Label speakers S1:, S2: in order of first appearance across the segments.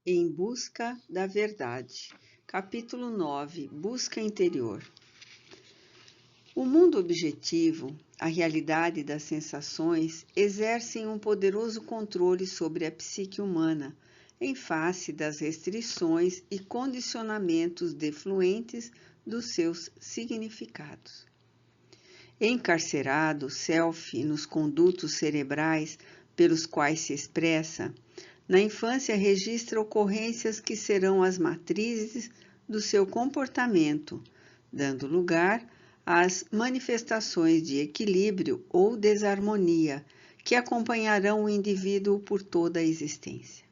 S1: Em busca da verdade. Capítulo 9. Busca interior. O mundo objetivo, a realidade das sensações, exercem um poderoso controle sobre a psique humana, em face das restrições e condicionamentos defluentes dos seus significados. Encarcerado o self nos condutos cerebrais pelos quais se expressa, na infância registra ocorrências que serão as matrizes do seu comportamento, dando lugar às manifestações de equilíbrio ou desarmonia que acompanharão o indivíduo por toda a existência.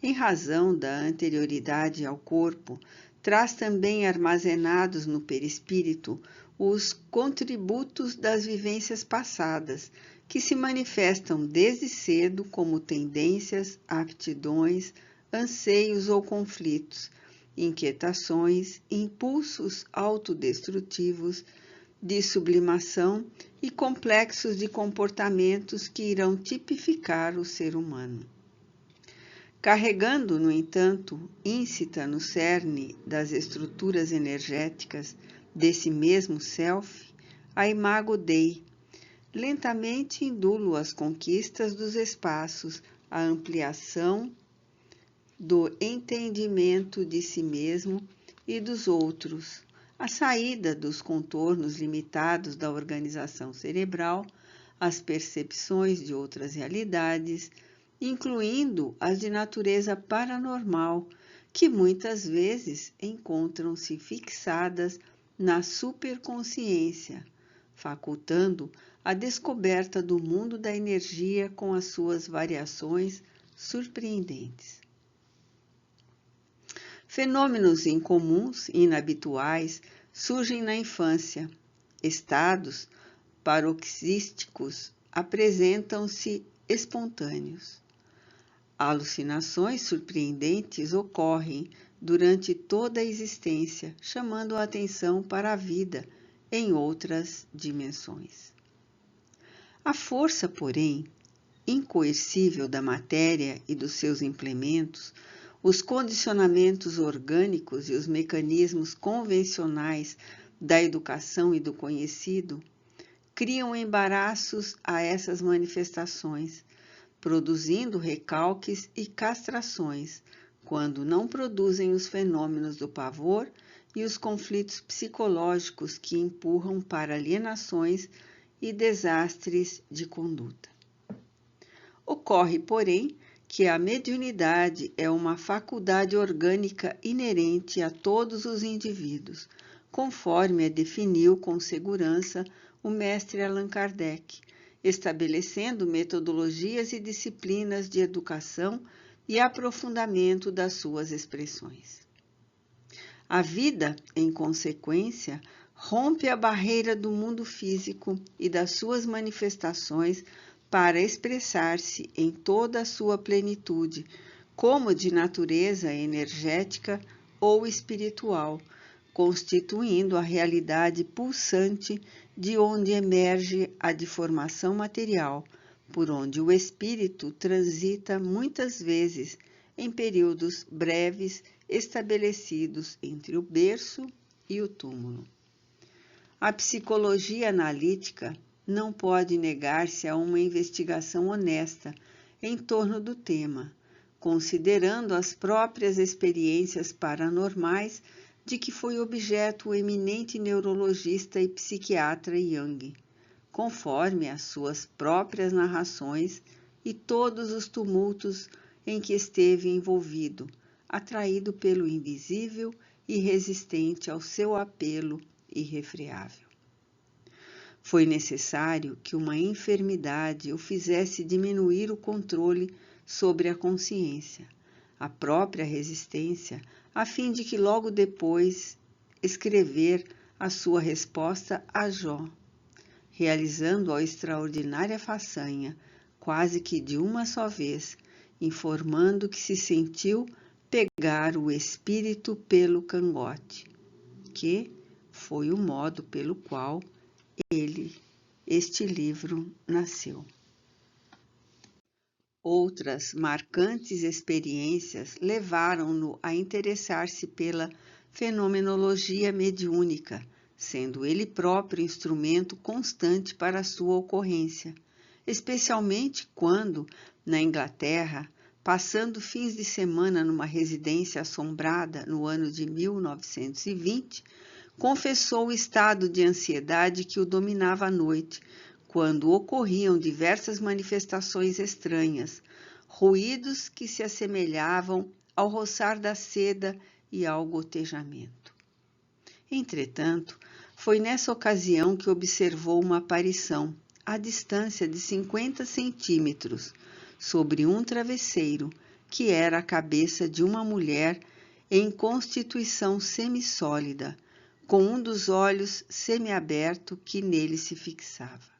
S1: Em razão da anterioridade ao corpo, traz também armazenados no perispírito os contributos das vivências passadas, que se manifestam desde cedo como tendências, aptidões, anseios ou conflitos, inquietações, impulsos autodestrutivos, de sublimação e complexos de comportamentos que irão tipificar o ser humano. Carregando, no entanto, íncita no cerne das estruturas energéticas desse mesmo self, a imago Dei, lentamente indulo as conquistas dos espaços, a ampliação do entendimento de si mesmo e dos outros, a saída dos contornos limitados da organização cerebral, as percepções de outras realidades, incluindo as de natureza paranormal, que muitas vezes encontram-se fixadas na superconsciência, facultando a descoberta do mundo da energia com as suas variações surpreendentes. Fenômenos incomuns e inabituais surgem na infância. Estados paroxísticos apresentam-se espontâneos. Alucinações surpreendentes ocorrem durante toda a existência, chamando a atenção para a vida em outras dimensões. A força, porém, incoercível da matéria e dos seus implementos, os condicionamentos orgânicos e os mecanismos convencionais da educação e do conhecido, criam embaraços a essas manifestações, produzindo recalques e castrações, quando não produzem os fenômenos do pavor e os conflitos psicológicos que empurram para alienações e desastres de conduta. Ocorre, porém, que a mediunidade é uma faculdade orgânica inerente a todos os indivíduos, conforme a definiu com segurança o mestre Allan Kardec, estabelecendo metodologias e disciplinas de educação e aprofundamento das suas expressões. A vida, em consequência, rompe a barreira do mundo físico e das suas manifestações para expressar-se em toda a sua plenitude, como de natureza energética ou espiritual, constituindo a realidade pulsante de onde emerge a deformação material, por onde o espírito transita muitas vezes em períodos breves estabelecidos entre o berço e o túmulo. A psicologia analítica não pode negar-se a uma investigação honesta em torno do tema, considerando as próprias experiências paranormais de que foi objeto o eminente neurologista e psiquiatra Jung, conforme as suas próprias narrações e todos os tumultos em que esteve envolvido, atraído pelo invisível e resistente ao seu apelo irrefreável. Foi necessário que uma enfermidade o fizesse diminuir o controle sobre a consciência, a própria resistência, a fim de que logo depois escrever a sua resposta a Jó, realizando a extraordinária façanha, quase que de uma só vez, informando que se sentiu pegar o espírito pelo cangote, que foi o modo pelo qual este livro nasceu. Outras marcantes experiências levaram-no a interessar-se pela fenomenologia mediúnica, sendo ele próprio instrumento constante para sua ocorrência, especialmente quando, na Inglaterra, passando fins de semana numa residência assombrada no ano de 1920, confessou o estado de ansiedade que o dominava à noite, quando ocorriam diversas manifestações estranhas, ruídos que se assemelhavam ao roçar da seda e ao gotejamento. Entretanto, foi nessa ocasião que observou uma aparição, à distância de 50 centímetros, sobre um travesseiro, que era a cabeça de uma mulher em constituição semissólida, com um dos olhos semiaberto que nele se fixava.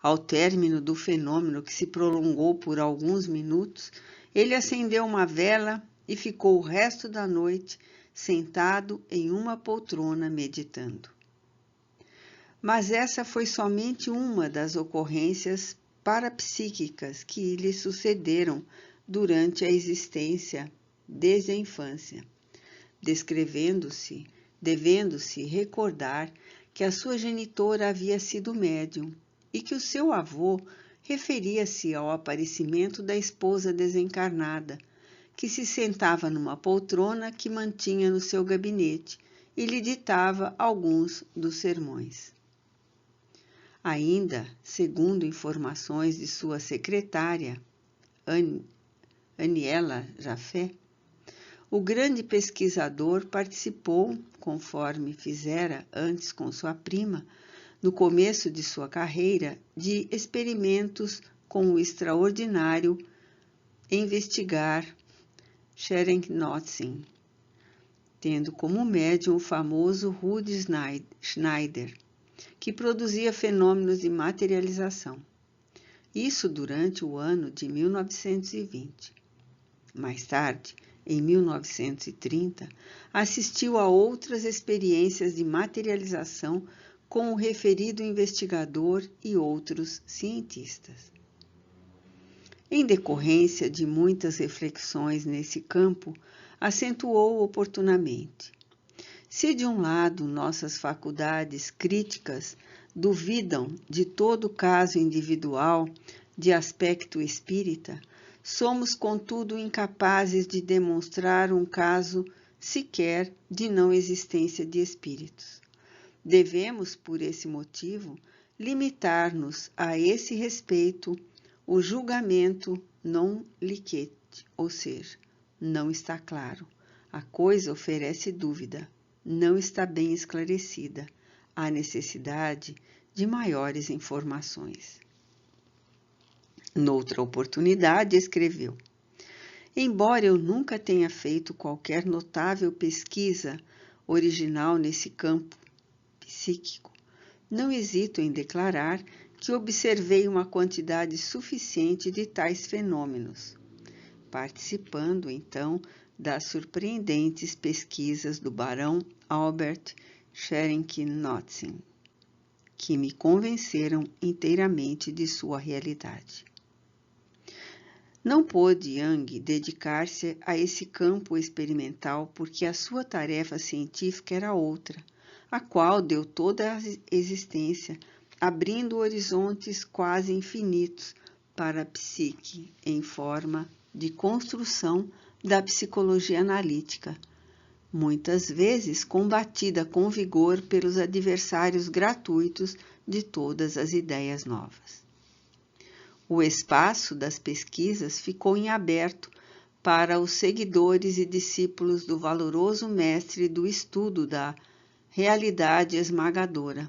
S1: Ao término do fenômeno, que se prolongou por alguns minutos, ele acendeu uma vela e ficou o resto da noite sentado em uma poltrona meditando. Mas essa foi somente uma das ocorrências parapsíquicas que lhe sucederam durante a existência desde a infância, devendo-se recordar que a sua genitora havia sido médium e que o seu avô referia-se ao aparecimento da esposa desencarnada, que se sentava numa poltrona que mantinha no seu gabinete e lhe ditava alguns dos sermões. Ainda, segundo informações de sua secretária, Aniela Jafé, o grande pesquisador participou, conforme fizera antes com sua prima, no começo de sua carreira, de experimentos com o extraordinário investigar Scherenk-Notzing, tendo como médium o famoso Rudi Schneider, que produzia fenômenos de materialização. Isso durante o ano de 1920. Mais tarde, em 1930, assistiu a outras experiências de materialização com o referido investigador e outros cientistas. Em decorrência de muitas reflexões nesse campo, acentuou oportunamente: se de um lado nossas faculdades críticas duvidam de todo caso individual de aspecto espírita, somos, contudo, incapazes de demonstrar um caso sequer de não existência de espíritos. Devemos, por esse motivo, limitar-nos a esse respeito o julgamento non licet, ou seja, não está claro, a coisa oferece dúvida, não está bem esclarecida, há necessidade de maiores informações. Noutra oportunidade, escreveu: embora eu nunca tenha feito qualquer notável pesquisa original nesse campo psíquico, não hesito em declarar que observei uma quantidade suficiente de tais fenômenos, participando então das surpreendentes pesquisas do barão Albert Scherenk-Notzing, que me convenceram inteiramente de sua realidade. Não pôde Young dedicar-se a esse campo experimental porque a sua tarefa científica era outra, a qual deu toda a existência, abrindo horizontes quase infinitos para a psique em forma de construção da psicologia analítica, muitas vezes combatida com vigor pelos adversários gratuitos de todas as ideias novas. O espaço das pesquisas ficou em aberto para os seguidores e discípulos do valoroso mestre do estudo da realidade esmagadora,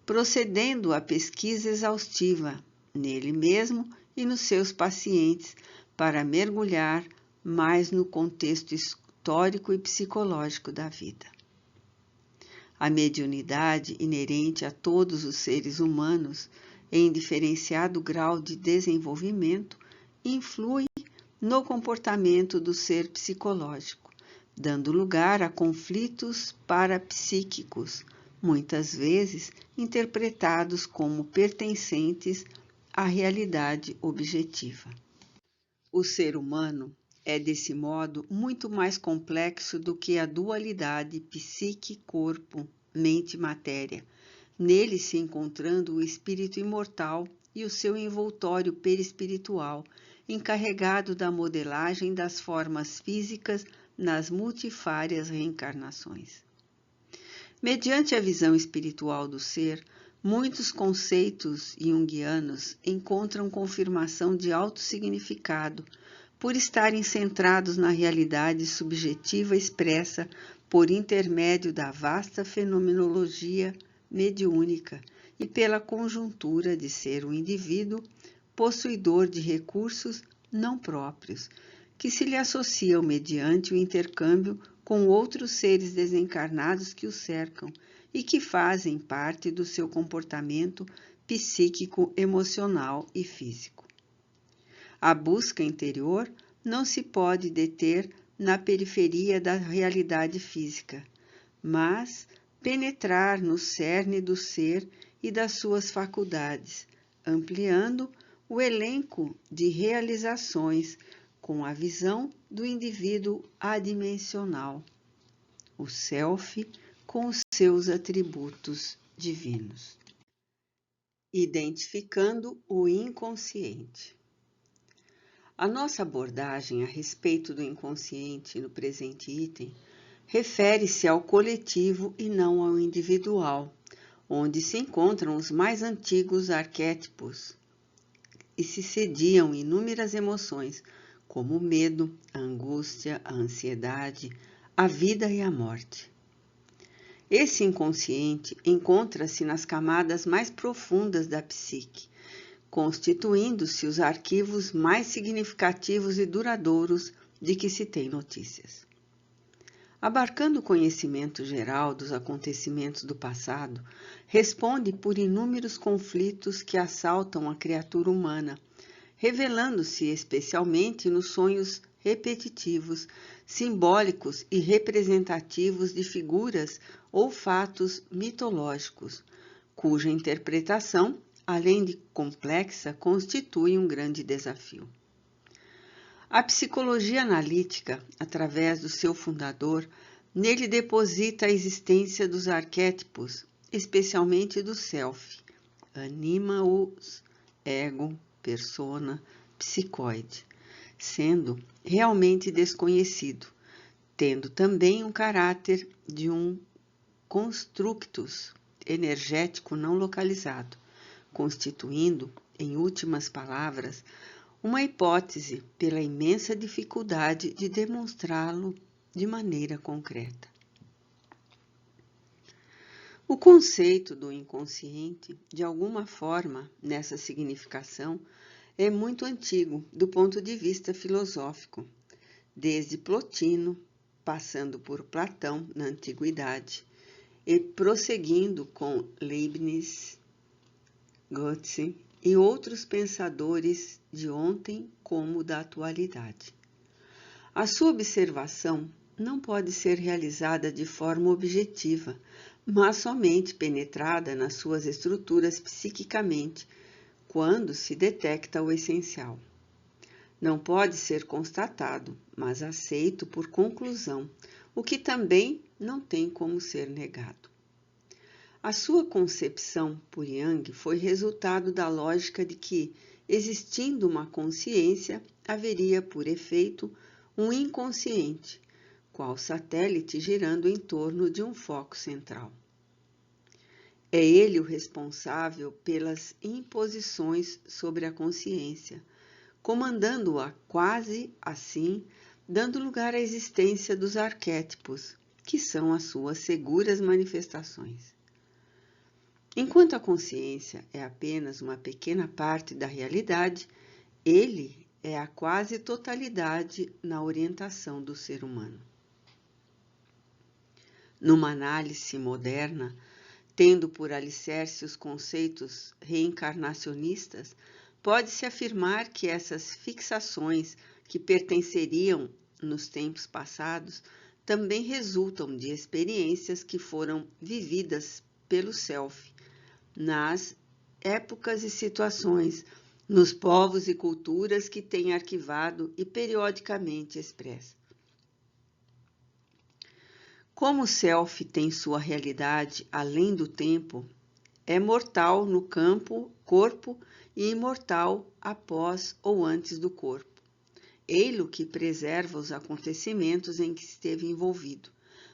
S1: procedendo à pesquisa exaustiva nele mesmo e nos seus pacientes para mergulhar mais no contexto histórico e psicológico da vida. A mediunidade inerente a todos os seres humanos, em diferenciado grau de desenvolvimento, influi no comportamento do ser psicológico, dando lugar a conflitos parapsíquicos, muitas vezes interpretados como pertencentes à realidade objetiva. O ser humano é, desse modo, muito mais complexo do que a dualidade psique-corpo, mente-matéria, nele se encontrando o espírito imortal e o seu envoltório perispiritual, encarregado da modelagem das formas físicas nas multifárias reencarnações. Mediante a visão espiritual do ser, muitos conceitos junguianos encontram confirmação de alto significado, por estarem centrados na realidade subjetiva expressa por intermédio da vasta fenomenologia mediúnica e pela conjuntura de ser um indivíduo possuidor de recursos não próprios, que se lhe associam mediante o intercâmbio com outros seres desencarnados que o cercam e que fazem parte do seu comportamento psíquico, emocional e físico. A busca interior não se pode deter na periferia da realidade física, mas penetrar no cerne do ser e das suas faculdades, ampliando o elenco de realizações com a visão do indivíduo adimensional, o self com os seus atributos divinos. Identificando o inconsciente. A nossa abordagem a respeito do inconsciente no presente item refere-se ao coletivo e não ao individual, onde se encontram os mais antigos arquétipos e se sediam inúmeras emoções, como o medo, a angústia, a ansiedade, a vida e a morte. Esse inconsciente encontra-se nas camadas mais profundas da psique, constituindo-se os arquivos mais significativos e duradouros de que se tem notícias. Abarcando o conhecimento geral dos acontecimentos do passado, responde por inúmeros conflitos que assaltam a criatura humana, revelando-se especialmente nos sonhos repetitivos, simbólicos e representativos de figuras ou fatos mitológicos, cuja interpretação, além de complexa, constitui um grande desafio. A psicologia analítica, através do seu fundador, nele deposita a existência dos arquétipos, especialmente do self, anima-os, ego, persona, psicoide, sendo realmente desconhecido, tendo também um caráter de um constructus energético não localizado, constituindo, em últimas palavras, uma hipótese pela imensa dificuldade de demonstrá-lo de maneira concreta. O conceito do inconsciente, de alguma forma, nessa significação, é muito antigo do ponto de vista filosófico, desde Plotino, passando por Platão na Antiguidade, e prosseguindo com Leibniz, Goethe e outros pensadores de ontem como da atualidade. A sua observação não pode ser realizada de forma objetiva, mas somente penetrada nas suas estruturas psiquicamente, quando se detecta o essencial. Não pode ser constatado, mas aceito por conclusão, o que também não tem como ser negado. A sua concepção por Jung foi resultado da lógica de que, existindo uma consciência, haveria, por efeito, um inconsciente, qual satélite girando em torno de um foco central. É ele o responsável pelas imposições sobre a consciência, comandando-a quase assim, dando lugar à existência dos arquétipos, que são as suas seguras manifestações. Enquanto a consciência é apenas uma pequena parte da realidade, ele é a quase totalidade na orientação do ser humano. Numa análise moderna, tendo por alicerce os conceitos reencarnacionistas, pode-se afirmar que essas fixações que pertenceriam nos tempos passados também resultam de experiências que foram vividas pelo self nas épocas e situações nos povos e culturas que tem arquivado e periodicamente expressa. Como o self tem sua realidade além do tempo, é mortal no corpo e imortal após ou antes do corpo. Ei-lo que preserva os acontecimentos em que esteve envolvido,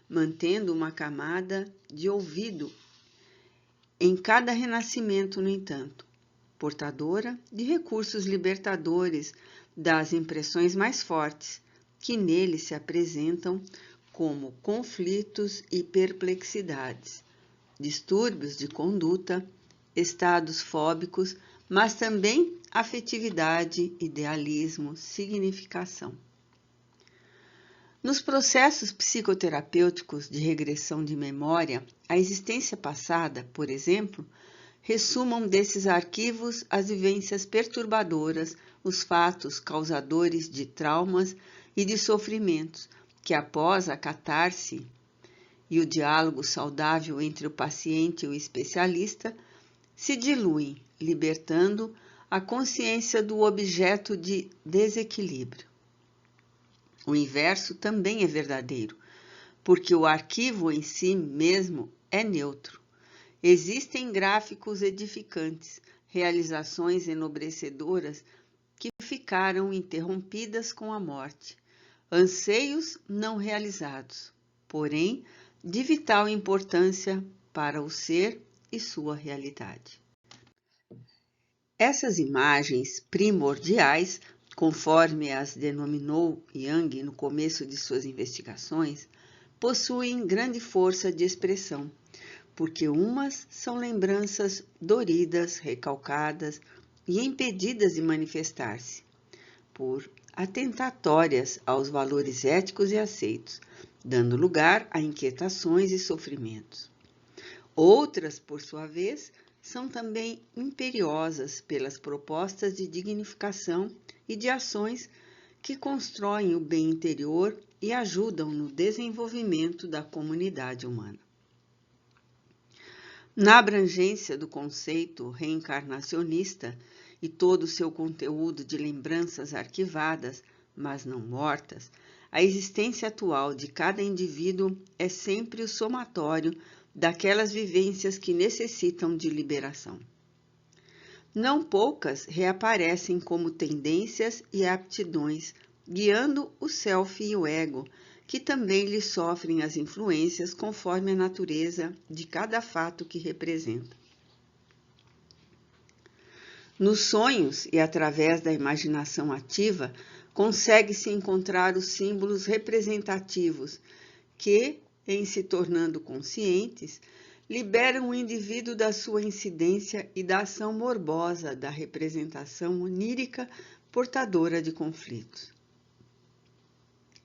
S1: mantendo uma camada de ouvido em cada renascimento, no entanto, portadora de recursos libertadores das impressões mais fortes, que nele se apresentam como conflitos e perplexidades, distúrbios de conduta, estados fóbicos, mas também afetividade, idealismo, significação. Nos processos psicoterapêuticos de regressão de memória, a existência passada, por exemplo, ressumam desses arquivos as vivências perturbadoras, os fatos causadores de traumas e de sofrimentos, que após a catarse e o diálogo saudável entre o paciente e o especialista, se diluem, libertando a consciência do objeto de desequilíbrio. O inverso também é verdadeiro, porque o arquivo em si mesmo é neutro. Existem gráficos edificantes, realizações enobrecedoras que ficaram interrompidas com a morte, anseios não realizados, porém de vital importância para o ser e sua realidade. Essas imagens primordiais, conforme as denominou Jung no começo de suas investigações, possuem grande força de expressão, porque umas são lembranças doridas, recalcadas e impedidas de manifestar-se, por atentatórias aos valores éticos e aceitos, dando lugar a inquietações e sofrimentos. Outras, por sua vez, são também imperiosas pelas propostas de dignificação e de ações que constroem o bem interior e ajudam no desenvolvimento da comunidade humana. Na abrangência do conceito reencarnacionista e todo o seu conteúdo de lembranças arquivadas, mas não mortas, a existência atual de cada indivíduo é sempre o somatório daquelas vivências que necessitam de liberação. Não poucas reaparecem como tendências e aptidões, guiando o self e o ego, que também lhe sofrem as influências conforme a natureza de cada fato que representa. Nos sonhos e através da imaginação ativa, consegue-se encontrar os símbolos representativos que, em se tornando conscientes, liberam o indivíduo da sua incidência e da ação morbosa da representação onírica portadora de conflitos.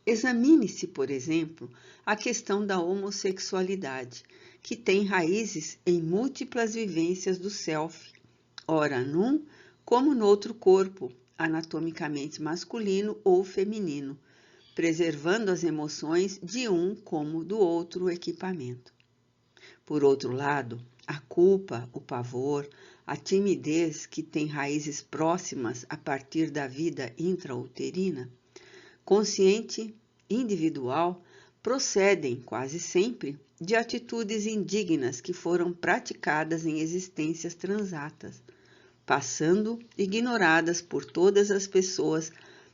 S1: Examine-se, por exemplo, a questão da homossexualidade, que tem raízes em múltiplas vivências do self, ora num como no outro corpo, anatomicamente masculino ou feminino, preservando as emoções de um como do outro equipamento. Por outro lado, a culpa, o pavor, a timidez que tem raízes próximas a partir da vida intrauterina, consciente, individual, procedem quase sempre de atitudes indignas que foram praticadas em existências transatas, passando ignoradas por todas as pessoas,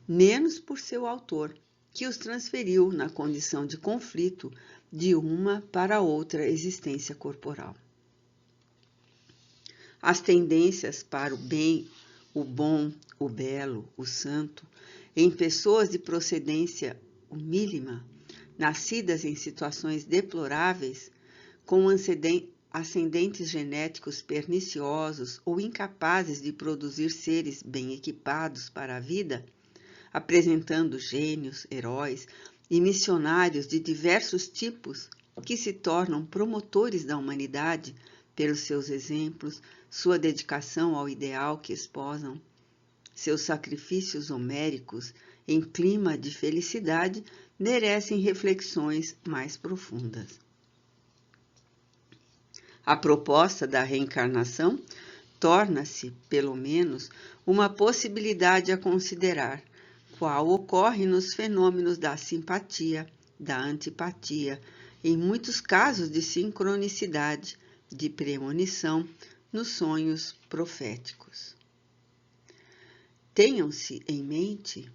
S1: menos por seu autor, que os transferiu na condição de conflito de uma para outra existência corporal. As tendências para o bem, o bom, o belo, o santo, em pessoas de procedência humílima, nascidas em situações deploráveis, com ascendentes genéticos perniciosos ou incapazes de produzir seres bem equipados para a vida, apresentando gênios, heróis e missionários de diversos tipos que se tornam promotores da humanidade pelos seus exemplos, sua dedicação ao ideal que esposam, seus sacrifícios homéricos em clima de felicidade merecem reflexões mais profundas. A proposta da reencarnação torna-se, pelo menos, uma possibilidade a considerar, qual ocorre nos fenômenos da simpatia, da antipatia, em muitos casos de sincronicidade, de premonição, nos sonhos proféticos. Tenham-se em mente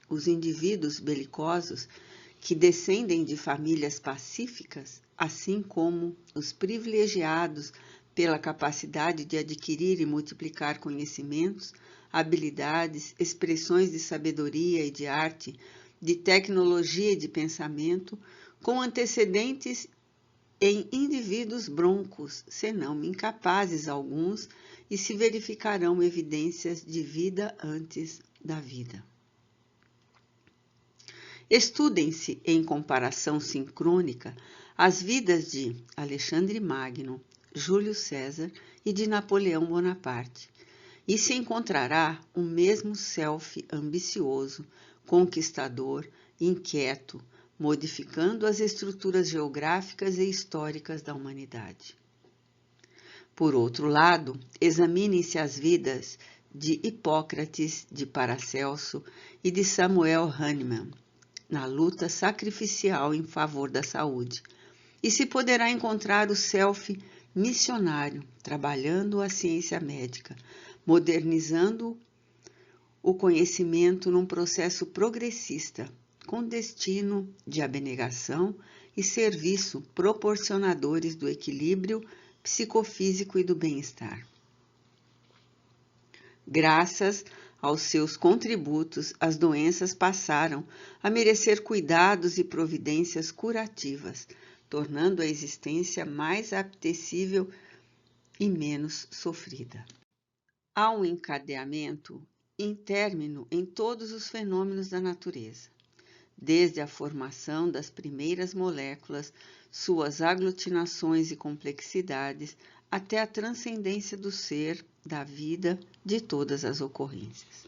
S1: os indivíduos belicosos que descendem de famílias pacíficas, assim como os privilegiados pela capacidade de adquirir e multiplicar conhecimentos, habilidades, expressões de sabedoria e de arte, de tecnologia e de pensamento, com antecedentes em indivíduos broncos, senão incapazes alguns, e se verificarão evidências de vida antes da vida. Estudem-se em comparação sincrônica as vidas de Alexandre Magno, Júlio César e de Napoleão Bonaparte, e se encontrará o mesmo self ambicioso, conquistador, inquieto, modificando as estruturas geográficas e históricas da humanidade. Por outro lado, examinem-se as vidas de Hipócrates, de Paracelso e de Samuel Hahnemann, na luta sacrificial em favor da saúde, e se poderá encontrar o self missionário, trabalhando a ciência médica, modernizando o conhecimento num processo progressista, com destino de abnegação e serviço proporcionadores do equilíbrio psicofísico e do bem-estar. Graças aos seus contributos, as doenças passaram a merecer cuidados e providências curativas, tornando a existência mais apetecível e menos sofrida. Há um encadeamento intérmino em todos os fenômenos da natureza, desde a formação das primeiras moléculas, suas aglutinações e complexidades, até a transcendência do ser, da vida, de todas as ocorrências.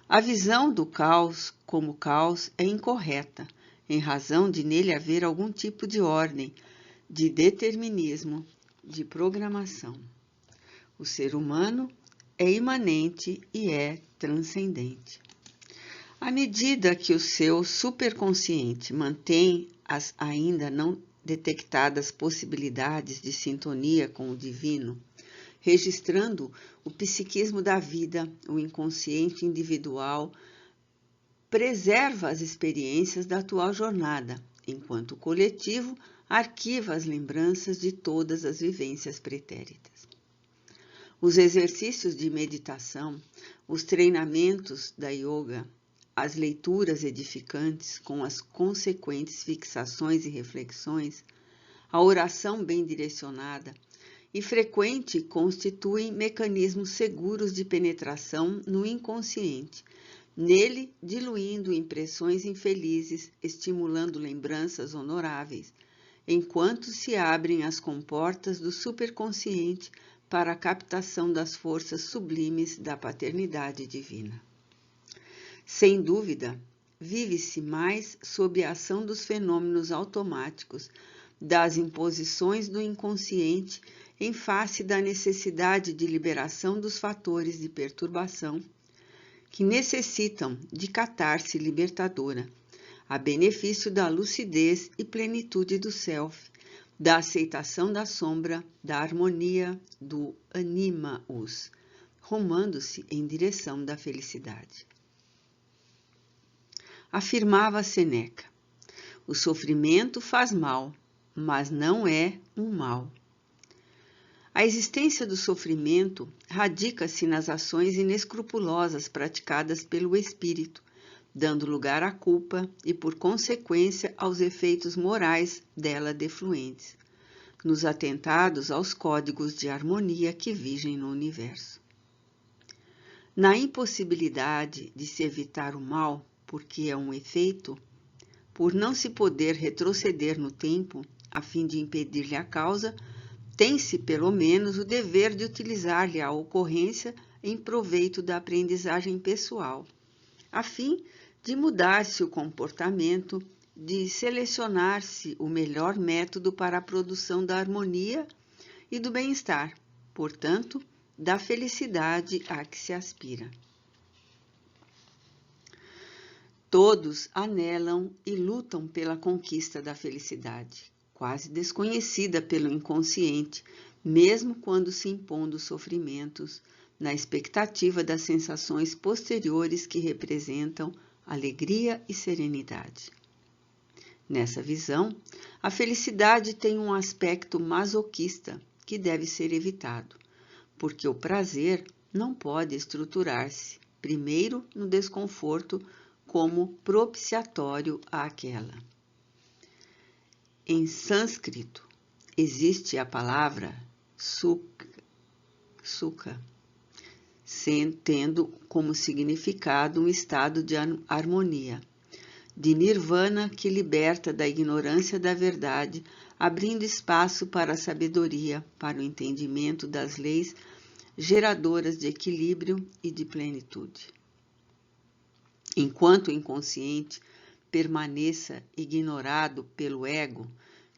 S1: A visão do caos como caos é incorreta, em razão de nele haver algum tipo de ordem, de determinismo, de programação. O ser humano é imanente e é transcendente. À medida que o seu superconsciente mantém as ainda não detectadas possibilidades de sintonia com o divino, registrando o psiquismo da vida, o inconsciente individual preserva as experiências da atual jornada, enquanto o coletivo arquiva as lembranças de todas as vivências pretéritas. Os exercícios de meditação, os treinamentos da yoga, as leituras edificantes com as consequentes fixações e reflexões, a oração bem direcionada e frequente constituem mecanismos seguros de penetração no inconsciente, nele diluindo impressões infelizes, estimulando lembranças honoráveis, enquanto se abrem as comportas do superconsciente para a captação das forças sublimes da paternidade divina. Sem dúvida, vive-se mais sob a ação dos fenômenos automáticos, das imposições do inconsciente em face da necessidade de liberação dos fatores de perturbação que necessitam de catarse libertadora, a benefício da lucidez e plenitude do self, da aceitação da sombra, da harmonia, do anima-us, rumando-se em direção da felicidade. Afirmava Sêneca: o sofrimento faz mal, mas não é um mal. A existência do sofrimento radica-se nas ações inescrupulosas praticadas pelo espírito, dando lugar à culpa e, por consequência, aos efeitos morais dela defluentes, nos atentados aos códigos de harmonia que vigem no universo. Na impossibilidade de se evitar o mal, porque é um efeito, por não se poder retroceder no tempo, a fim de impedir-lhe a causa, tem-se, pelo menos, o dever de utilizar-lhe a ocorrência em proveito da aprendizagem pessoal, a fim de mudar-se o comportamento, de selecionar-se o melhor método para a produção da harmonia e do bem-estar, portanto, da felicidade a que se aspira. Todos anelam e lutam pela conquista da felicidade, quase desconhecida pelo inconsciente, mesmo quando se impondo sofrimentos, na expectativa das sensações posteriores que representam alegria e serenidade. Nessa visão, a felicidade tem um aspecto masoquista que deve ser evitado, porque o prazer não pode estruturar-se, primeiro no desconforto, como propiciatório àquela. Em sânscrito, existe a palavra sukha, tendo como significado um estado de harmonia, de nirvana que liberta da ignorância da verdade, abrindo espaço para a sabedoria, para o entendimento das leis geradoras de equilíbrio e de plenitude. Enquanto o inconsciente permaneça ignorado pelo ego,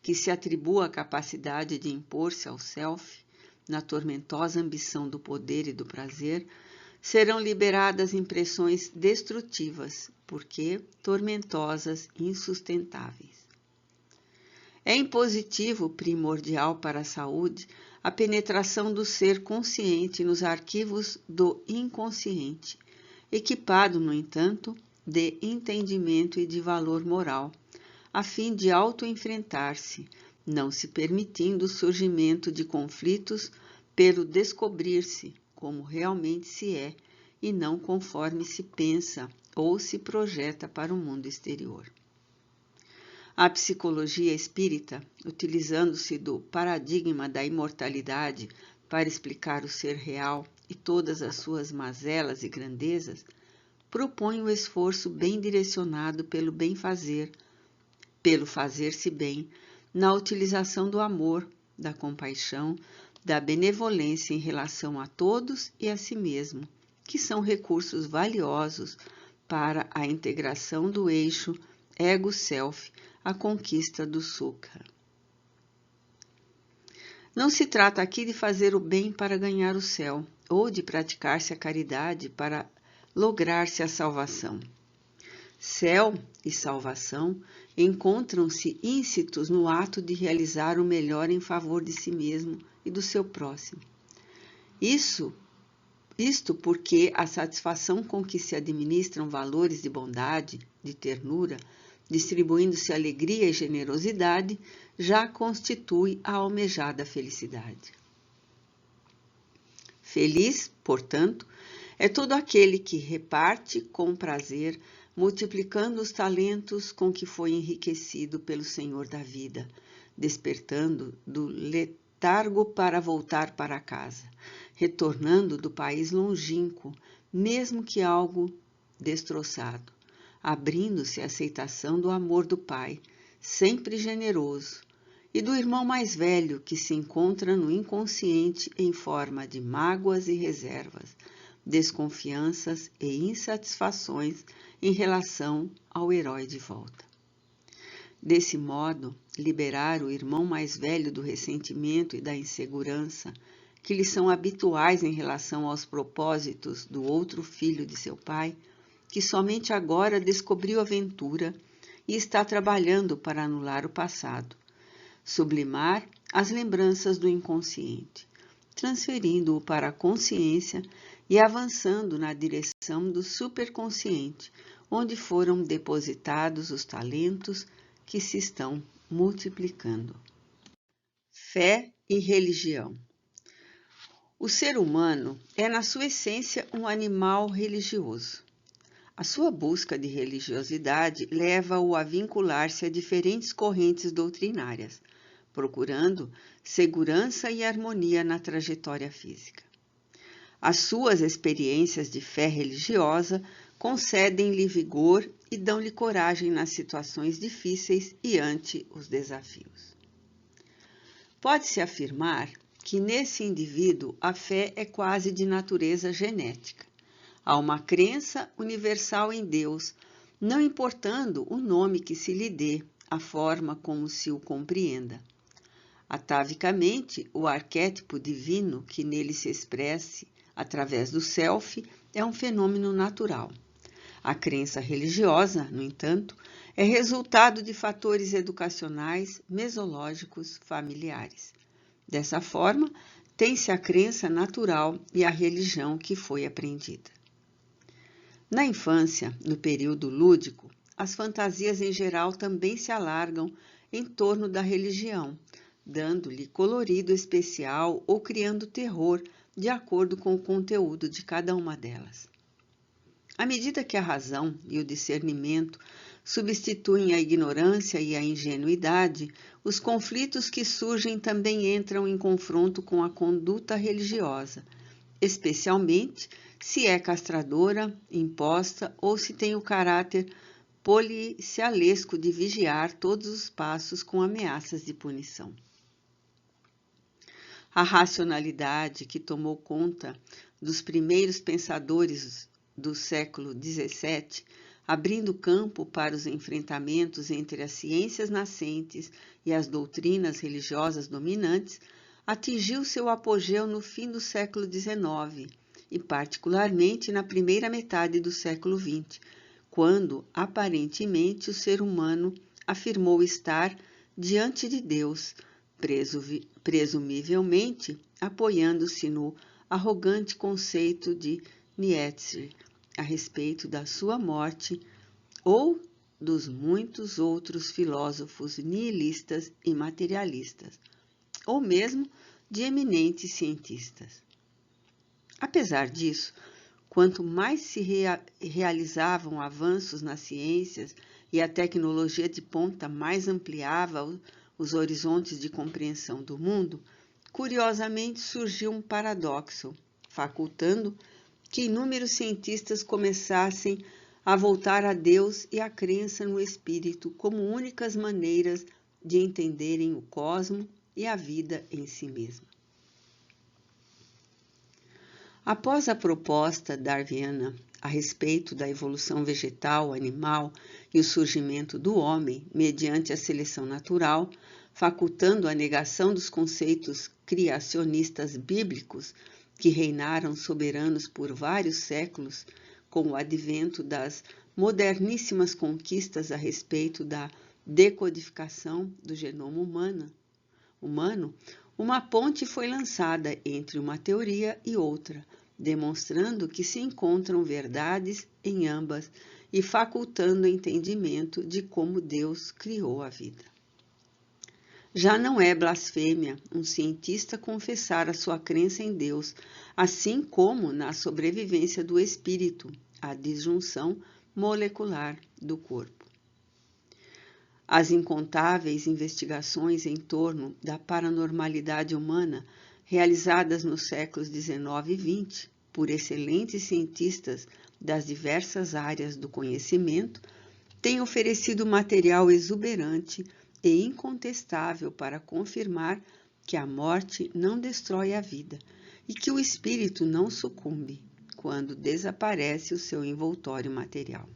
S1: que se atribua a capacidade de impor-se ao self, na tormentosa ambição do poder e do prazer, serão liberadas impressões destrutivas, porque tormentosas e insustentáveis. É impositivo primordial para a saúde a penetração do ser consciente nos arquivos do inconsciente, equipado, no entanto, de entendimento e de valor moral, a fim de auto-enfrentar-se, não se permitindo o surgimento de conflitos pelo descobrir-se como realmente se é e não conforme se pensa ou se projeta para o mundo exterior. A psicologia espírita, utilizando-se do paradigma da imortalidade para explicar o ser real e todas as suas mazelas e grandezas, propõe o esforço bem direcionado pelo bem-fazer, pelo fazer-se bem, na utilização do amor, da compaixão, da benevolência em relação a todos e a si mesmo, que são recursos valiosos para a integração do eixo ego-self, a conquista do sukha. Não se trata aqui de fazer o bem para ganhar o céu, ou de praticar-se a caridade para lograr-se a salvação. Céu e salvação encontram-se íncitos no ato de realizar o melhor em favor de si mesmo e do seu próximo. Isto porque a satisfação com que se administram valores de bondade, de ternura, distribuindo-se alegria e generosidade, já constitui a almejada felicidade. Feliz, portanto, é todo aquele que reparte com prazer, multiplicando os talentos com que foi enriquecido pelo Senhor da vida, despertando do letargo para voltar para casa, retornando do país longínquo, mesmo que algo destroçado, abrindo-se à aceitação do amor do Pai, sempre generoso, e do irmão mais velho que se encontra no inconsciente em forma de mágoas e reservas, desconfianças e insatisfações em relação ao herói de volta. Desse modo, liberar o irmão mais velho do ressentimento e da insegurança, que lhe são habituais em relação aos propósitos do outro filho de seu pai, que somente agora descobriu a aventura e está trabalhando para anular o passado. Sublimar as lembranças do inconsciente, transferindo-o para a consciência e avançando na direção do superconsciente, onde foram depositados os talentos que se estão multiplicando. Fé e religião. O ser humano é, na sua essência, um animal religioso. A sua busca de religiosidade leva-o a vincular-se a diferentes correntes doutrinárias, procurando segurança e harmonia na trajetória física. As suas experiências de fé religiosa concedem-lhe vigor e dão-lhe coragem nas situações difíceis e ante os desafios. Pode-se afirmar que nesse indivíduo a fé é quase de natureza genética. Há uma crença universal em Deus, não importando o nome que se lhe dê, a forma como se o compreenda. Atavicamente, o arquétipo divino que nele se expresse através do self é um fenômeno natural. A crença religiosa, no entanto, é resultado de fatores educacionais, mesológicos, familiares. Dessa forma, tem-se a crença natural e a religião que foi aprendida. Na infância, no período lúdico, as fantasias em geral também se alargam em torno da religião, dando-lhe colorido especial ou criando terror de acordo com o conteúdo de cada uma delas. À medida que a razão e o discernimento substituem a ignorância e a ingenuidade, os conflitos que surgem também entram em confronto com a conduta religiosa, especialmente se é castradora, imposta ou se tem o caráter policialesco de vigiar todos os passos com ameaças de punição. A racionalidade que tomou conta dos primeiros pensadores do século XVII, abrindo campo para os enfrentamentos entre as ciências nascentes e as doutrinas religiosas dominantes, atingiu seu apogeu no fim do século XIX e particularmente na primeira metade do século XX, quando, aparentemente, o ser humano afirmou estar diante de Deus, presumivelmente apoiando-se no arrogante conceito de Nietzsche a respeito da sua morte ou dos muitos outros filósofos nihilistas e materialistas, ou mesmo de eminentes cientistas. Apesar disso, quanto mais se realizavam avanços nas ciências e a tecnologia de ponta mais ampliava os horizontes de compreensão do mundo, curiosamente surgiu um paradoxo, facultando que inúmeros cientistas começassem a voltar a Deus e a crença no Espírito como únicas maneiras de entenderem o cosmos e a vida em si mesma. Após a proposta darwiniana a respeito da evolução vegetal, animal e o surgimento do homem mediante a seleção natural, facultando a negação dos conceitos criacionistas bíblicos que reinaram soberanos por vários séculos, com o advento das moderníssimas conquistas a respeito da decodificação do genoma humano, uma ponte foi lançada entre uma teoria e outra, demonstrando que se encontram verdades em ambas e facultando o entendimento de como Deus criou a vida. Já não é blasfêmia um cientista confessar a sua crença em Deus, assim como na sobrevivência do espírito, a disjunção molecular do corpo. As incontáveis investigações em torno da paranormalidade humana realizadas nos séculos XIX e XX por excelentes cientistas das diversas áreas do conhecimento têm oferecido material exuberante e incontestável para confirmar que a morte não destrói a vida e que o espírito não sucumbe quando desaparece o seu envoltório material.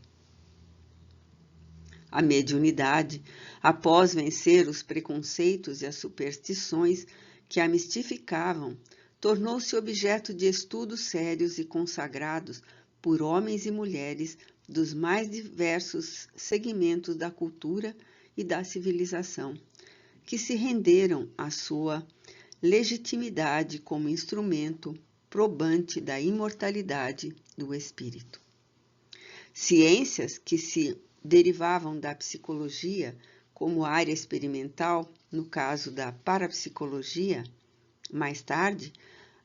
S1: A mediunidade, após vencer os preconceitos e as superstições que a mistificavam, tornou-se objeto de estudos sérios e consagrados por homens e mulheres dos mais diversos segmentos da cultura e da civilização, que se renderam à sua legitimidade como instrumento probante da imortalidade do espírito. Ciências que se derivavam da psicologia como área experimental, no caso da parapsicologia, mais tarde,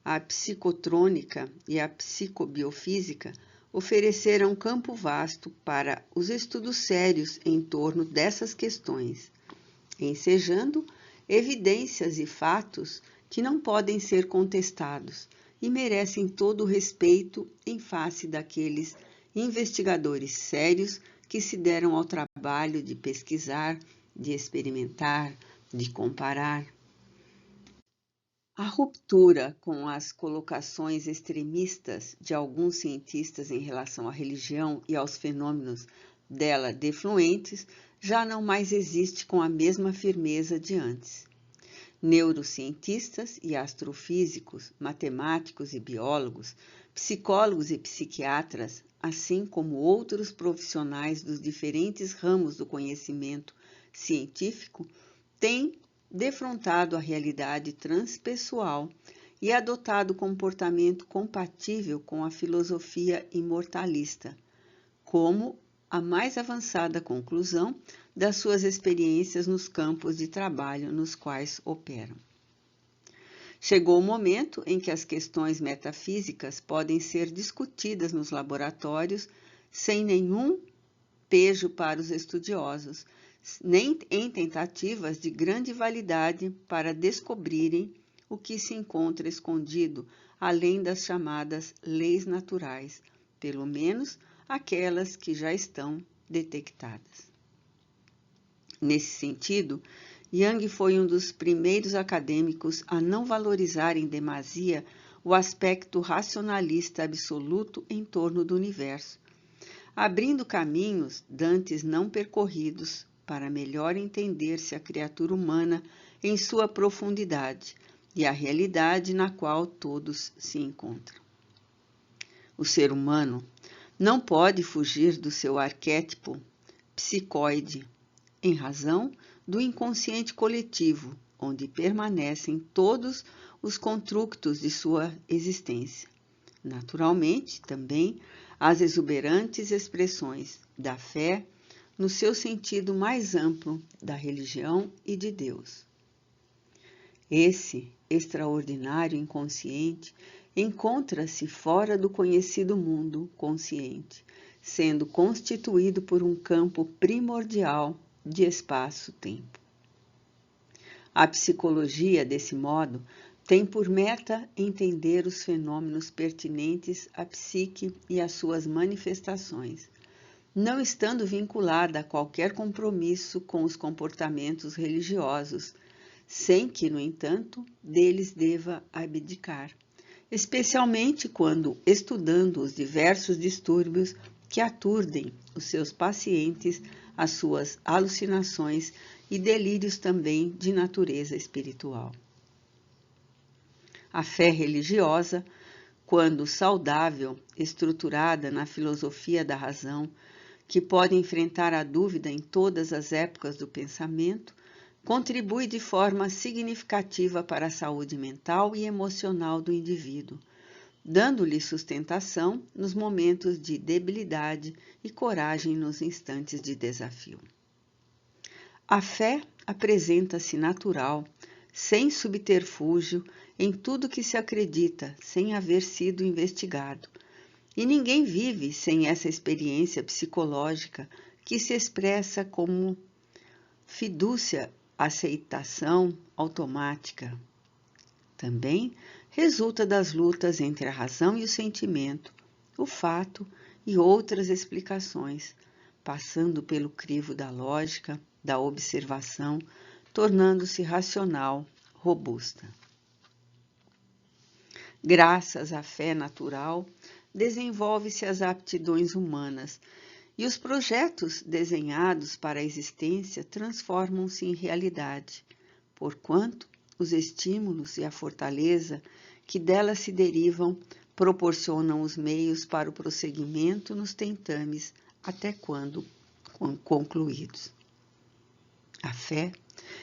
S1: a psicotrônica e a psicobiofísica ofereceram campo vasto para os estudos sérios em torno dessas questões, ensejando evidências e fatos que não podem ser contestados e merecem todo o respeito em face daqueles investigadores sérios que se deram ao trabalho de pesquisar, de experimentar, de comparar. A ruptura com as colocações extremistas de alguns cientistas em relação à religião e aos fenômenos dela defluentes já não mais existe com a mesma firmeza de antes. Neurocientistas e astrofísicos, matemáticos e biólogos, psicólogos e psiquiatras, assim como outros profissionais dos diferentes ramos do conhecimento científico, têm defrontado a realidade transpessoal e adotado comportamento compatível com a filosofia imortalista, como a mais avançada conclusão das suas experiências nos campos de trabalho nos quais operam. Chegou o momento em que as questões metafísicas podem ser discutidas nos laboratórios sem nenhum pejo para os estudiosos, nem em tentativas de grande validade para descobrirem o que se encontra escondido além das chamadas leis naturais, pelo menos aquelas que já estão detectadas. Nesse sentido, Jung foi um dos primeiros acadêmicos a não valorizar em demasia o aspecto racionalista absoluto em torno do universo, abrindo caminhos dantes não percorridos para melhor entender-se a criatura humana em sua profundidade e a realidade na qual todos se encontram. O ser humano não pode fugir do seu arquétipo psicoide, em razão do inconsciente coletivo, onde permanecem todos os construtos de sua existência. Naturalmente, também, as exuberantes expressões da fé, no seu sentido mais amplo, da religião e de Deus. Esse extraordinário inconsciente encontra-se fora do conhecido mundo consciente, sendo constituído por um campo primordial de espaço-tempo. A psicologia, desse modo, tem por meta entender os fenômenos pertinentes à psique e às suas manifestações, não estando vinculada a qualquer compromisso com os comportamentos religiosos, sem que, no entanto, deles deva abdicar, especialmente quando estudando os diversos distúrbios que aturdem os seus pacientes, as suas alucinações e delírios também de natureza espiritual. A fé religiosa, quando saudável, estruturada na filosofia da razão, que pode enfrentar a dúvida em todas as épocas do pensamento, contribui de forma significativa para a saúde mental e emocional do indivíduo, dando-lhe sustentação nos momentos de debilidade e coragem nos instantes de desafio. A fé apresenta-se natural, sem subterfúgio, em tudo que se acredita, sem haver sido investigado. E ninguém vive sem essa experiência psicológica que se expressa como fidúcia, aceitação automática. Também resulta das lutas entre a razão e o sentimento, o fato e outras explicações, passando pelo crivo da lógica, da observação, tornando-se racional, robusta. Graças à fé natural, desenvolve-se as aptidões humanas e os projetos desenhados para a existência transformam-se em realidade, porquanto os estímulos e a fortaleza que dela se derivam proporcionam os meios para o prosseguimento nos tentames até quando concluídos. A fé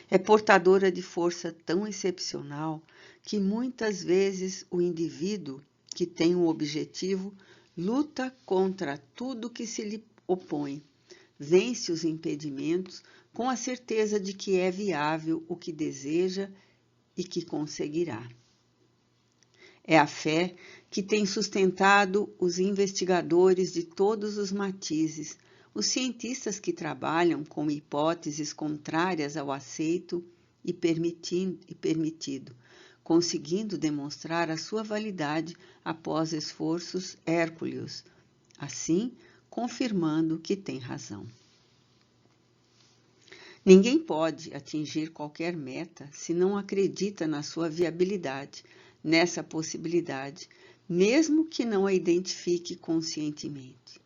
S1: é portadora de força tão excepcional que muitas vezes o indivíduo que tem um objetivo luta contra tudo que se lhe opõe, vence os impedimentos com a certeza de que é viável o que deseja e que conseguirá. É a fé que tem sustentado os investigadores de todos os matizes, os cientistas que trabalham com hipóteses contrárias ao aceito e permitido, conseguindo demonstrar a sua validade após esforços hérculeos, assim confirmando que tem razão. Ninguém pode atingir qualquer meta se não acredita na sua viabilidade, nessa possibilidade, mesmo que não a identifique conscientemente.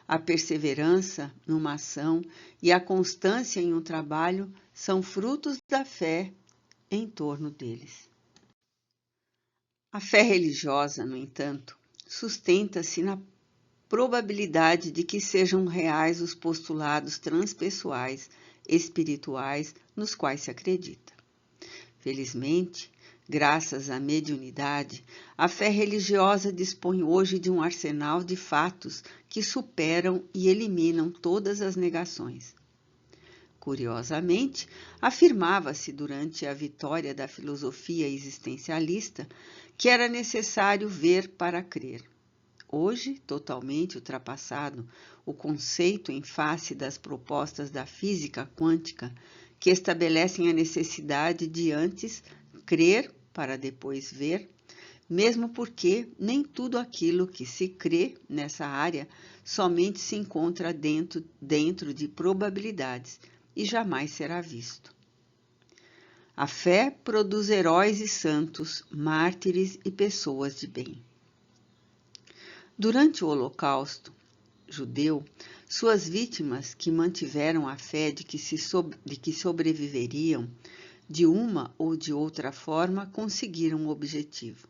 S1: A perseverança numa ação e a constância em um trabalho são frutos da fé em torno deles. A fé religiosa, no entanto, sustenta-se na probabilidade de que sejam reais os postulados transpessoais, espirituais, nos quais se acredita. Felizmente, graças à mediunidade, a fé religiosa dispõe hoje de um arsenal de fatos que superam e eliminam todas as negações. Curiosamente, afirmava-se durante a vitória da filosofia existencialista que era necessário ver para crer. Hoje, totalmente ultrapassado, o conceito em face das propostas da física quântica que estabelecem a necessidade de antes crer para depois ver, mesmo porque nem tudo aquilo que se crê nessa área somente se encontra dentro de probabilidades e jamais será visto. A fé produz heróis e santos, mártires e pessoas de bem. Durante o Holocausto judeu, suas vítimas que mantiveram a fé de que sobreviveriam de uma ou de outra forma conseguiram o objetivo.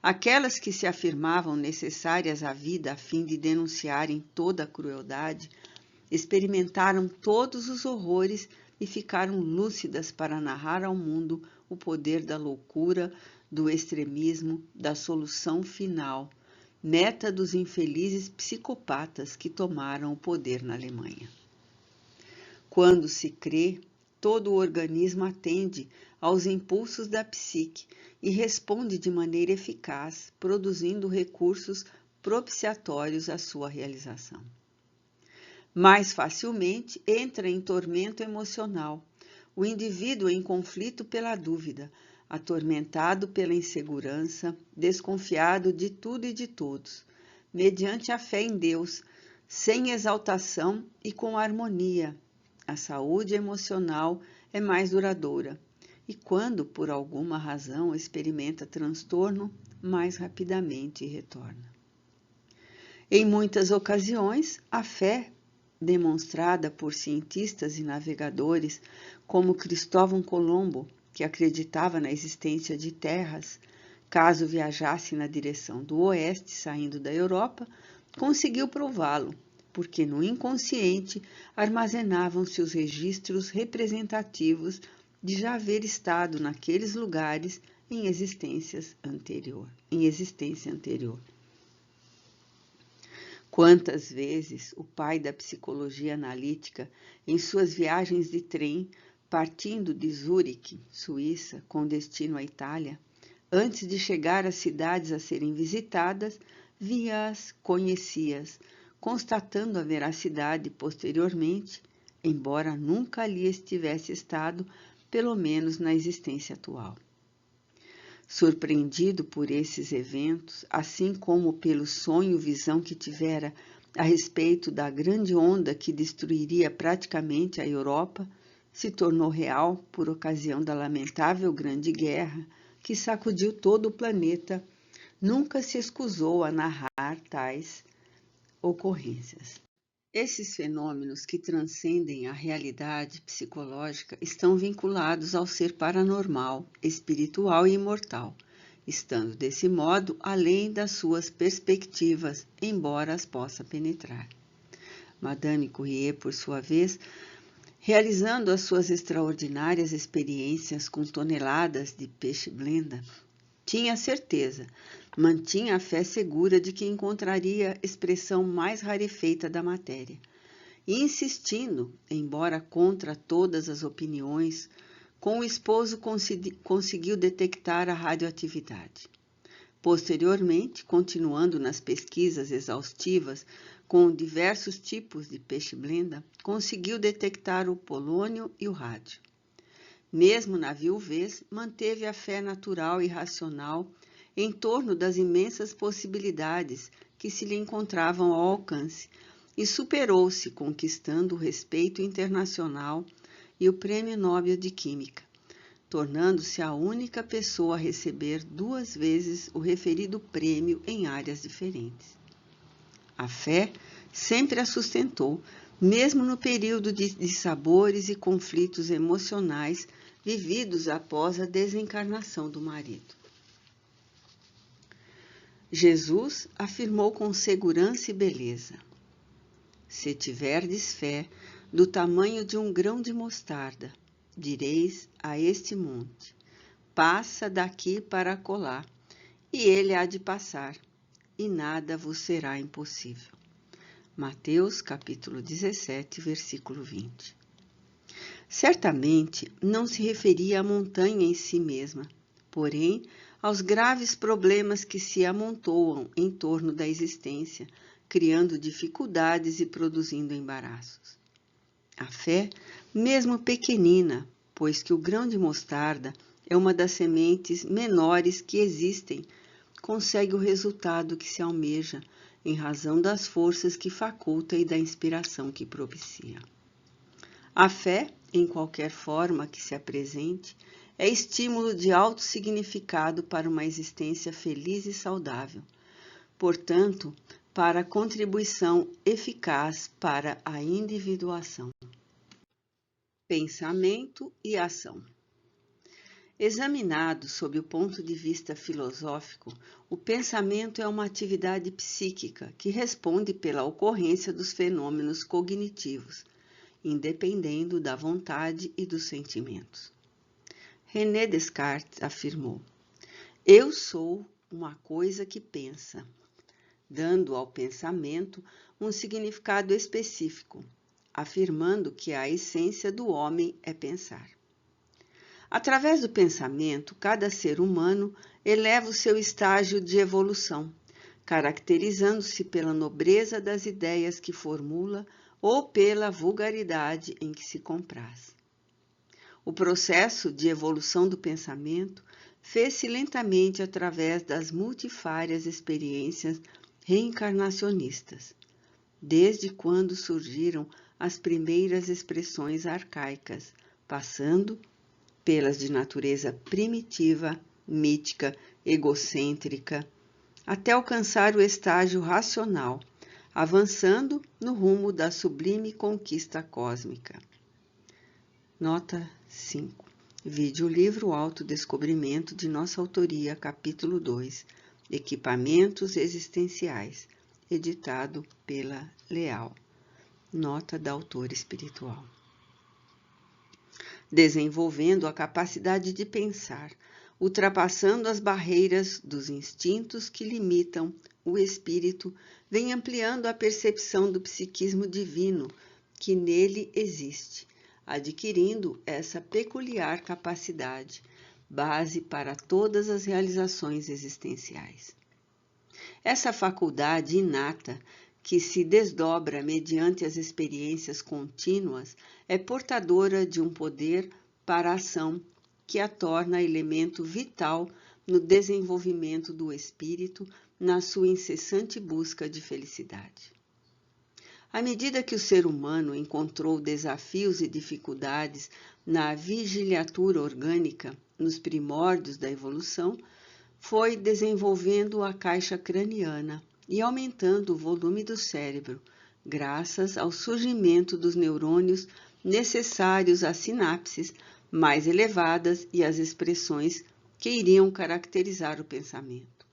S1: Aquelas que se afirmavam necessárias à vida a fim de denunciarem toda a crueldade, experimentaram todos os horrores e ficaram lúcidas para narrar ao mundo o poder da loucura, do extremismo, da solução final, meta dos infelizes psicopatas que tomaram o poder na Alemanha. Quando se crê, todo o organismo atende aos impulsos da psique e responde de maneira eficaz, produzindo recursos propiciatórios à sua realização. Mais facilmente entra em tormento emocional o indivíduo em conflito pela dúvida, atormentado pela insegurança, desconfiado de tudo e de todos, mediante a fé em Deus, sem exaltação e com harmonia. A saúde emocional é mais duradoura e, quando por alguma razão experimenta transtorno, mais rapidamente retorna. Em muitas ocasiões, a fé demonstrada por cientistas e navegadores como Cristóvão Colombo, que acreditava na existência de terras, caso viajasse na direção do oeste, saindo da Europa, conseguiu prová-lo, porque no inconsciente armazenavam-se os registros representativos de já haver estado naqueles lugares em existência anterior. Quantas vezes o pai da psicologia analítica, em suas viagens de trem, partindo de Zurique, Suíça, com destino à Itália, antes de chegar às cidades a serem visitadas, via-as, conhecia-as, constatando a veracidade posteriormente, embora nunca ali estivesse estado, pelo menos na existência atual. Surpreendido por esses eventos, assim como pelo sonho-visão que tivera a respeito da grande onda que destruiria praticamente a Europa, se tornou real por ocasião da lamentável Grande Guerra que sacudiu todo o planeta, nunca se escusou a narrar tais ocorrências. Esses fenômenos que transcendem a realidade psicológica estão vinculados ao ser paranormal, espiritual e imortal, estando desse modo além das suas perspectivas, embora as possa penetrar. Madame Curie, por sua vez, realizando as suas extraordinárias experiências com toneladas de peixe-blenda, tinha certeza, mantinha a fé segura de que encontraria expressão mais rarefeita da matéria, e insistindo, embora contra todas as opiniões, com o esposo conseguiu detectar a radioatividade. Posteriormente, continuando nas pesquisas exaustivas com diversos tipos de peixe-blenda, conseguiu detectar o polônio e o rádio. Mesmo na viuvez, manteve a fé natural e racional em torno das imensas possibilidades que se lhe encontravam ao alcance e superou-se, conquistando o respeito internacional e o Prêmio Nobel de Química, tornando-se a única pessoa a receber 2 vezes o referido prêmio em áreas diferentes. A fé sempre a sustentou, mesmo no período de dissabores e conflitos emocionais vividos após a desencarnação do marido. Jesus afirmou com segurança e beleza: se tiverdes fé do tamanho de um grão de mostarda, direis a este monte: passa daqui para acolá, e ele há de passar, e nada vos será impossível. Mateus capítulo 17, versículo 20. Certamente não se referia à montanha em si mesma, porém aos graves problemas que se amontoam em torno da existência, criando dificuldades e produzindo embaraços. A fé, mesmo pequenina, pois que o grão de mostarda é uma das sementes menores que existem, consegue o resultado que se almeja, em razão das forças que faculta e da inspiração que propicia. A fé, em qualquer forma que se apresente, é estímulo de alto significado para uma existência feliz e saudável. Portanto, para a contribuição eficaz para a individuação. Pensamento e ação. Examinado sob o ponto de vista filosófico, o pensamento é uma atividade psíquica que responde pela ocorrência dos fenômenos cognitivos, independendo da vontade e dos sentimentos. René Descartes afirmou: eu sou uma coisa que pensa, dando ao pensamento um significado específico, afirmando que a essência do homem é pensar. Através do pensamento, cada ser humano eleva o seu estágio de evolução, caracterizando-se pela nobreza das ideias que formula ou pela vulgaridade em que se compraz. O processo de evolução do pensamento fez-se lentamente através das multifárias experiências reencarnacionistas, desde quando surgiram as primeiras expressões arcaicas, passando pelas de natureza primitiva, mítica, egocêntrica, até alcançar o estágio racional, avançando no rumo da sublime conquista cósmica. Nota 5. Vídeo livro Autodescobrimento de nossa autoria, capítulo 2, Equipamentos Existenciais, editado pela Leal. Nota da autora espiritual. Desenvolvendo a capacidade de pensar, ultrapassando as barreiras dos instintos que limitam o espírito, vem ampliando a percepção do psiquismo divino que nele existe, adquirindo essa peculiar capacidade, base para todas as realizações existenciais. Essa faculdade inata, que se desdobra mediante as experiências contínuas, é portadora de um poder para a ação que a torna elemento vital no desenvolvimento do espírito na sua incessante busca de felicidade. À medida que o ser humano encontrou desafios e dificuldades na vigiliatura orgânica, nos primórdios da evolução, foi desenvolvendo a caixa craniana e aumentando o volume do cérebro, graças ao surgimento dos neurônios necessários às sinapses mais elevadas e às expressões que iriam caracterizar o pensamento.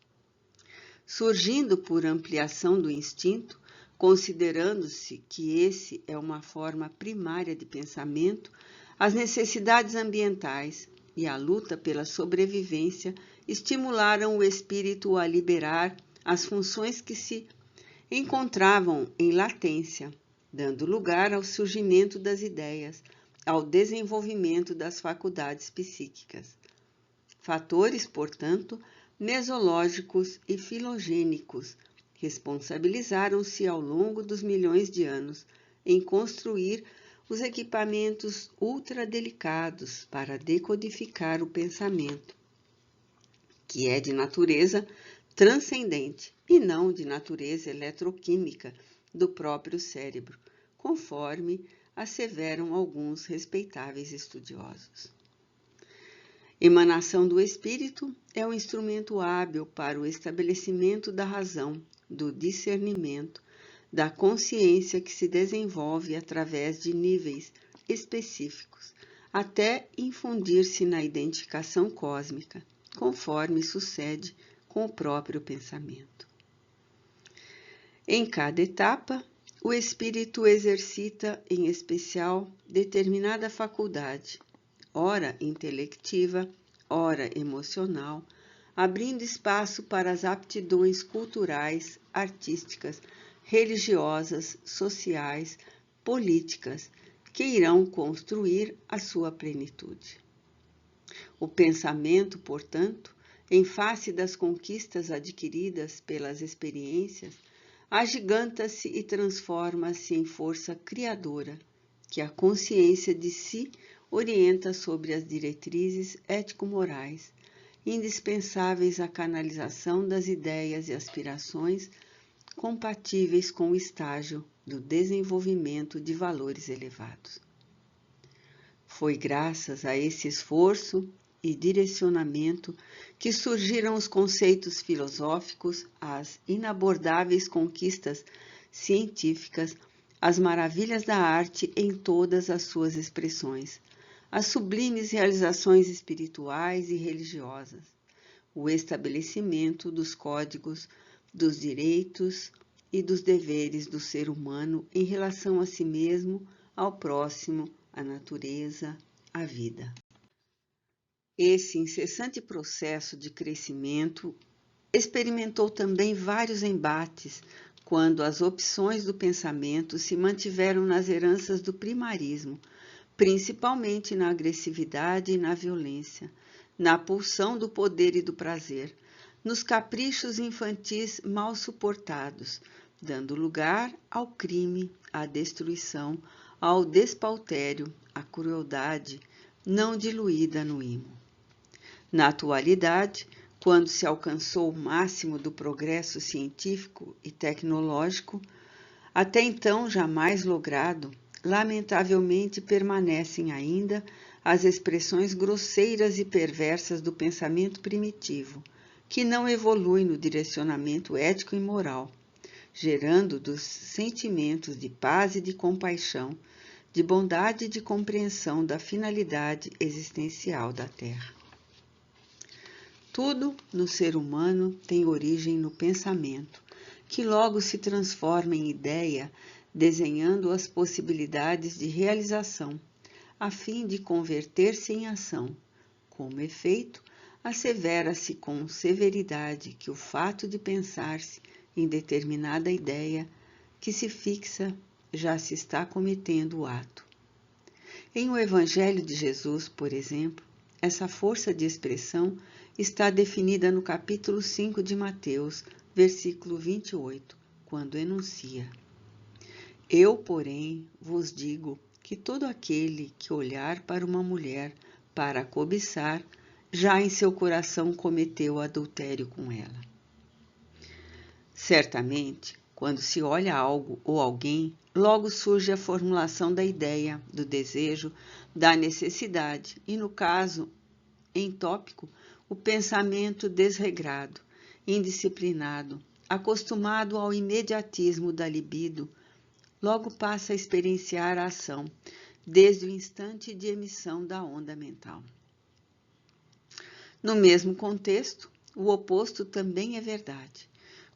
S1: Surgindo por ampliação do instinto, considerando-se que esse é uma forma primária de pensamento, as necessidades ambientais e a luta pela sobrevivência estimularam o espírito a liberar as funções que se encontravam em latência, dando lugar ao surgimento das ideias, ao desenvolvimento das faculdades psíquicas. Fatores, portanto, mesológicos e filogênicos responsabilizaram-se ao longo dos milhões de anos em construir os equipamentos ultradelicados para decodificar o pensamento, que é de natureza transcendente e não de natureza eletroquímica do próprio cérebro, conforme asseveram alguns respeitáveis estudiosos. Emanação do espírito é um instrumento hábil para o estabelecimento da razão, do discernimento, da consciência que se desenvolve através de níveis específicos, até infundir-se na identificação cósmica, conforme sucede com o próprio pensamento. Em cada etapa, o espírito exercita, em especial, determinada faculdade, ora intelectiva, ora emocional, abrindo espaço para as aptidões culturais, artísticas, religiosas, sociais, políticas, que irão construir a sua plenitude. O pensamento, portanto, em face das conquistas adquiridas pelas experiências, agiganta-se e transforma-se em força criadora, que a consciência de si orienta sobre as diretrizes ético-morais, indispensáveis à canalização das ideias e aspirações compatíveis com o estágio do desenvolvimento de valores elevados. Foi graças a esse esforço e direcionamento que surgiram os conceitos filosóficos, as inabordáveis conquistas científicas, as maravilhas da arte em todas as suas expressões, as sublimes realizações espirituais e religiosas, o estabelecimento dos códigos, dos direitos e dos deveres do ser humano em relação a si mesmo, ao próximo, à natureza, à vida. Esse incessante processo de crescimento experimentou também vários embates quando as opções do pensamento se mantiveram nas heranças do primarismo, principalmente na agressividade e na violência, na pulsão do poder e do prazer, nos caprichos infantis mal suportados, dando lugar ao crime, à destruição, ao despautério, à crueldade, não diluída no imo. Na atualidade, quando se alcançou o máximo do progresso científico e tecnológico, até então jamais logrado, lamentavelmente permanecem ainda as expressões grosseiras e perversas do pensamento primitivo, que não evolui no direcionamento ético e moral, gerando dos sentimentos de paz e de compaixão, de bondade e de compreensão da finalidade existencial da Terra. Tudo no ser humano tem origem no pensamento, que logo se transforma em ideia, desenhando as possibilidades de realização, a fim de converter-se em ação. Como efeito, assevera-se com severidade que o fato de pensar-se em determinada ideia que se fixa já se está cometendo o ato. Em O Evangelho de Jesus, por exemplo, essa força de expressão está definida no capítulo 5 de Mateus, versículo 28, quando enuncia: Eu, porém, vos digo que todo aquele que olhar para uma mulher para a cobiçar, já em seu coração cometeu adultério com ela. Certamente, quando se olha algo ou alguém, logo surge a formulação da ideia, do desejo, da necessidade e, no caso em tópico, o pensamento desregrado, indisciplinado, acostumado ao imediatismo da libido, logo passa a experienciar a ação, desde o instante de emissão da onda mental. No mesmo contexto, o oposto também é verdade.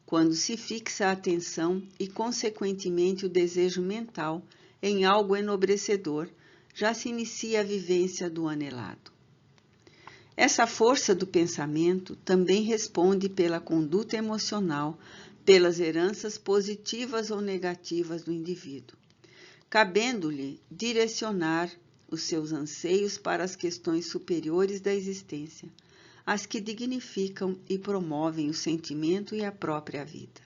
S1: Quando se fixa a atenção e, consequentemente, o desejo mental em algo enobrecedor, já se inicia a vivência do anelado. Essa força do pensamento também responde pela conduta emocional, pelas heranças positivas ou negativas do indivíduo, cabendo-lhe direcionar os seus anseios para as questões superiores da existência, as que dignificam e promovem o sentimento e a própria vida.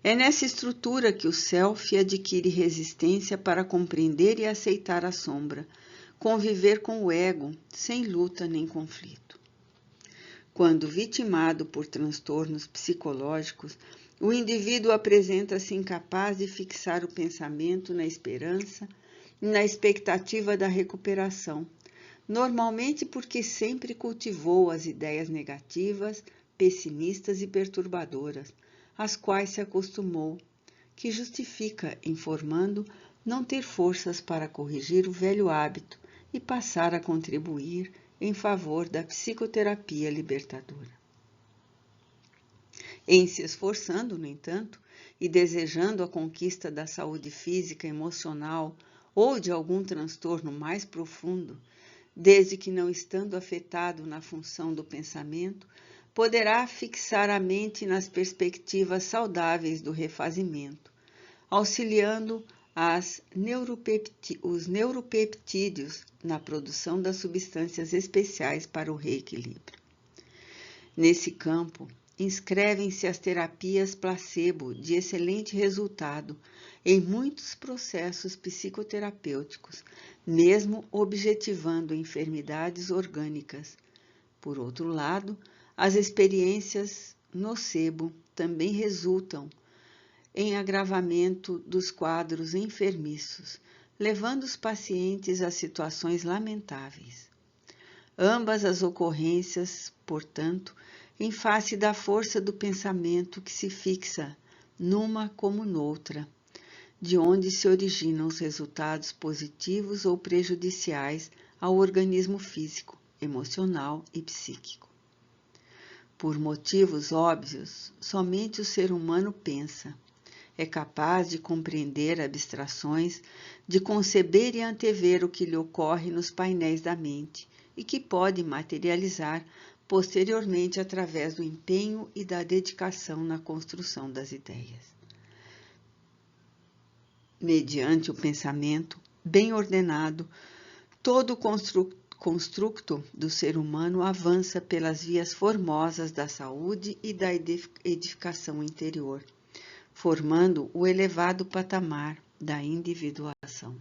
S1: É nessa estrutura que o self adquire resistência para compreender e aceitar a sombra, conviver com o ego sem luta nem conflito. Quando vitimado por transtornos psicológicos, o indivíduo apresenta-se incapaz de fixar o pensamento na esperança e na expectativa da recuperação, normalmente porque sempre cultivou as ideias negativas, pessimistas e perturbadoras, às quais se acostumou, que justifica, informando, não ter forças para corrigir o velho hábito e passar a contribuir em favor da psicoterapia libertadora. Em se esforçando, no entanto, e desejando a conquista da saúde física, emocional ou de algum transtorno mais profundo, desde que não estando afetado na função do pensamento, poderá fixar a mente nas perspectivas saudáveis do refazimento, auxiliando os neuropeptídeos na produção das substâncias especiais para o reequilíbrio. Nesse campo, inscrevem-se as terapias placebo de excelente resultado em muitos processos psicoterapêuticos, mesmo objetivando enfermidades orgânicas. Por outro lado, as experiências nocebo também resultam em agravamento dos quadros enfermiços, levando os pacientes a situações lamentáveis. Ambas as ocorrências, portanto, em face da força do pensamento que se fixa numa como noutra, de onde se originam os resultados positivos ou prejudiciais ao organismo físico, emocional e psíquico. Por motivos óbvios, somente o ser humano pensa. É capaz de compreender abstrações, de conceber e antever o que lhe ocorre nos painéis da mente e que pode materializar posteriormente através do empenho e da dedicação na construção das ideias. Mediante o pensamento bem ordenado, todo o construto do ser humano avança pelas vias formosas da saúde e da edificação interior, formando o elevado patamar da individuação.